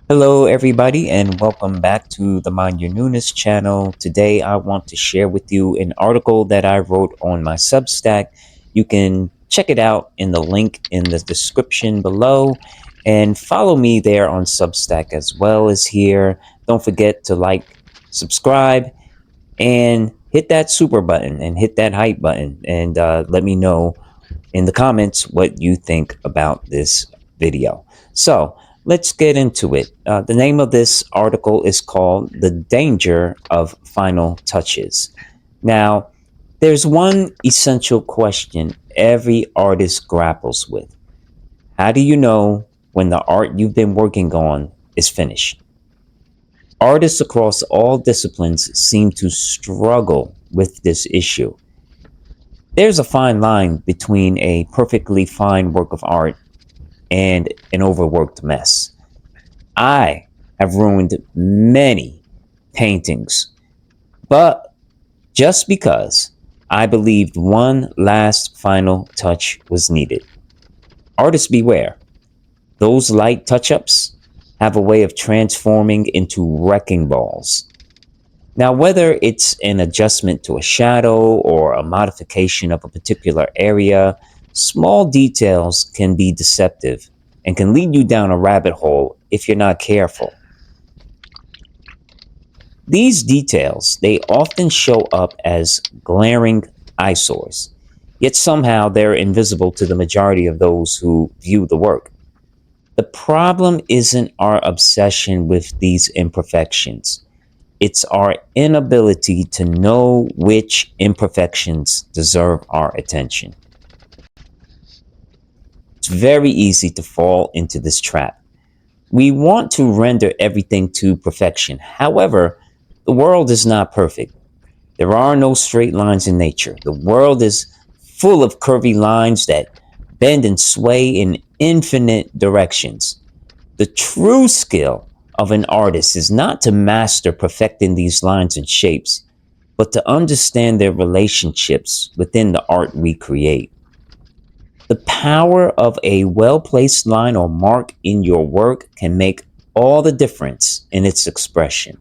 Hello, everybody, and welcome back to the Mind Your Newness channel. Today, I want to share with you an article that I wrote on my Substack. You can check it out in the link in the description below and follow me there on Substack as well as here. Don't forget to like, subscribe, and hit that super button and hit that hype button and let me know in the comments what you think about this video. So let's get into it. The name of this article is called The Danger of Final Touches. Now, there's one essential question every artist grapples with. How do you know when the art you've been working on is finished? Artists across all disciplines seem to struggle with this issue. There's a fine line between a perfectly fine work of art and an overworked mess. I have ruined many paintings, but just because I believed one last final touch was needed. Artists beware. Those light touch ups have a way of transforming into wrecking balls. Now, whether it's an adjustment to a shadow or a modification of a particular area, small details can be deceptive and can lead you down a rabbit hole if you're not careful. These details, they often show up as glaring eyesores, yet somehow they're invisible to the majority of those who view the work. The problem isn't our obsession with these imperfections. It's our inability to know which imperfections deserve our attention. It's very easy to fall into this trap. We want to render everything to perfection. However, the world is not perfect. There are no straight lines in nature. The world is full of curvy lines that bend and sway in infinite directions. The true skill of an artist is not to master perfecting these lines and shapes, but to understand their relationships within the art we create. The power of a well placed line or mark in your work can make all the difference in its expression.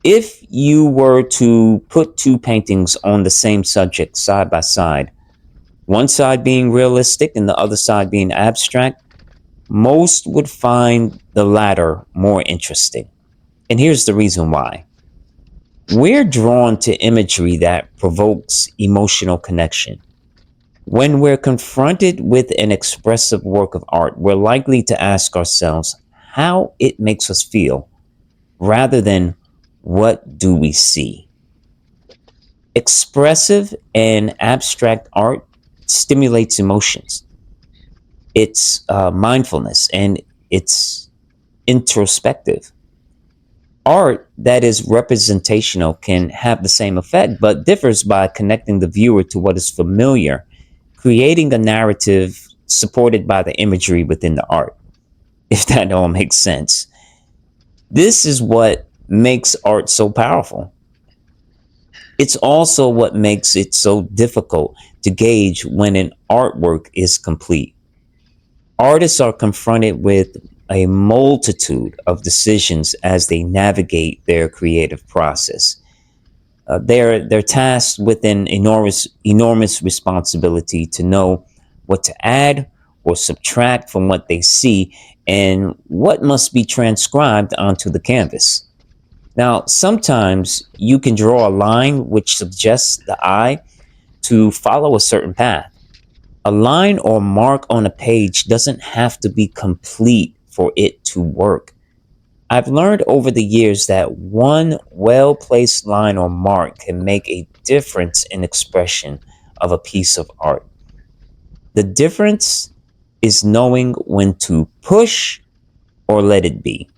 If you were to put two paintings on the same subject side by side, one side being realistic and the other side being abstract, most would find the latter more interesting. And here's the reason why. We're drawn to imagery that provokes emotional connection. When we're confronted with an expressive work of art, we're likely to ask ourselves how it makes us feel rather than what do we see. Expressive and abstract art stimulates emotions. It's mindfulness and it's introspective. Art that is representational can have the same effect, but differs by connecting the viewer to what is familiar, creating a narrative supported by the imagery within the art, if that all makes sense. This is what makes art so powerful. It's also what makes it so difficult to gauge when an artwork is complete. Artists are confronted with a multitude of decisions as they navigate their creative process. They're tasked with an enormous responsibility to know what to add or subtract from what they see and what must be transcribed onto the canvas. Now, sometimes you can draw a line which suggests the eye to follow a certain path. A line or mark on a page doesn't have to be complete for it to work. I've learned over the years that one well placed line or mark can make a difference in expression of a piece of art. The difference is knowing when to push or let it be.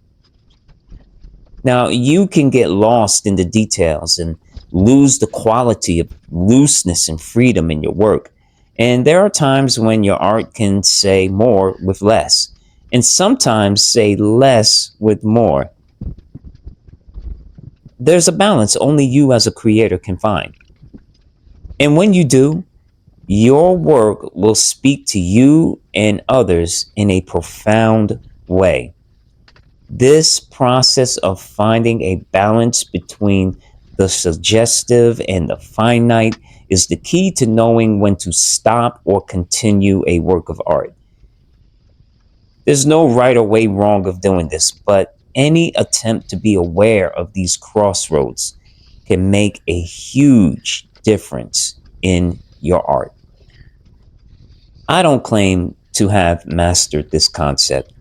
Now, you can get lost in the details and lose the quality of looseness and freedom in your work. And there are times when your art can say more with less, and sometimes say less with more. There's a balance only you as a creator can find. And when you do, your work will speak to you and others in a profound way. This process of finding a balance between the suggestive and the finite is the key to knowing when to stop or continue a work of art. There's no right or way wrong of doing this, but any attempt to be aware of these crossroads can make a huge difference in your art. I don't claim to have mastered this concept.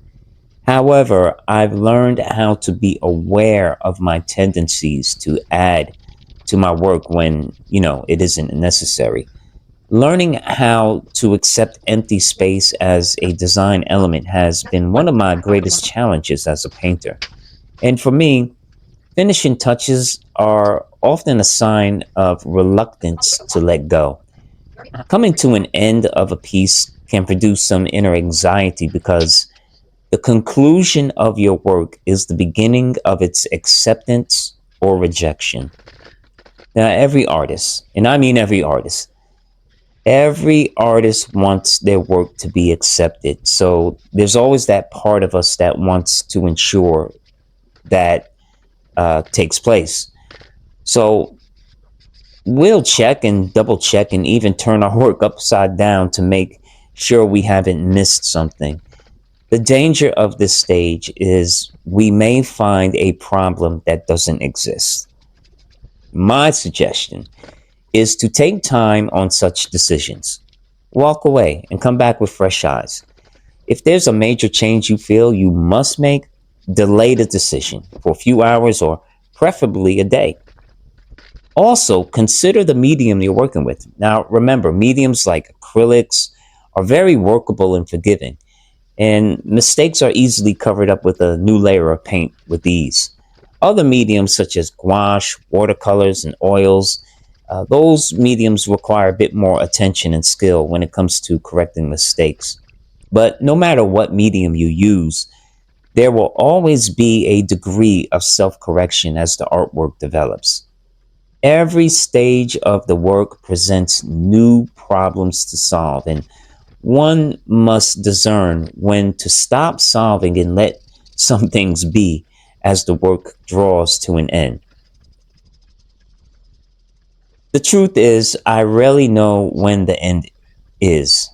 However, I've learned how to be aware of my tendencies to add to my work when, it isn't necessary. Learning how to accept empty space as a design element has been one of my greatest challenges as a painter. And for me, finishing touches are often a sign of reluctance to let go. Coming to an end of a piece can produce some inner anxiety because the conclusion of your work is the beginning of its acceptance or rejection. Now, every artist wants their work to be accepted. So there's always that part of us that wants to ensure that takes place. So we'll check and double check and even turn our work upside down to make sure we haven't missed something. The danger of this stage is we may find a problem that doesn't exist. My suggestion is to take time on such decisions. Walk away and come back with fresh eyes. If there's a major change you feel you must make, delay the decision for a few hours or preferably a day. Also, consider the medium you're working with. Now, remember, mediums like acrylics are very workable and forgiving, and mistakes are easily covered up with a new layer of paint with ease. Other mediums such as gouache, watercolors, and oils, those mediums require a bit more attention and skill when it comes to correcting mistakes. But no matter what medium you use, there will always be a degree of self correction as the artwork develops. Every stage of the work presents new problems to solve, and one must discern when to stop solving and let some things be as the work draws to an end. The truth is, I rarely know when the end is.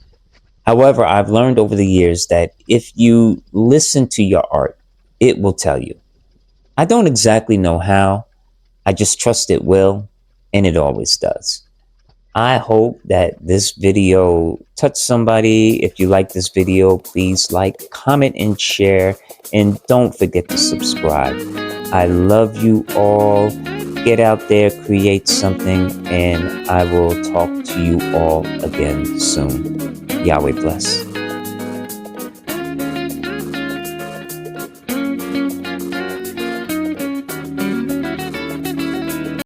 However, I've learned over the years that if you listen to your art, it will tell you. I don't exactly know how, I just trust it will, and it always does. I hope that this video touched somebody. If you like this video, please like, comment, and share. And don't forget to subscribe. I love you all. Get out there, create something, and I will talk to you all again soon. Yahweh bless.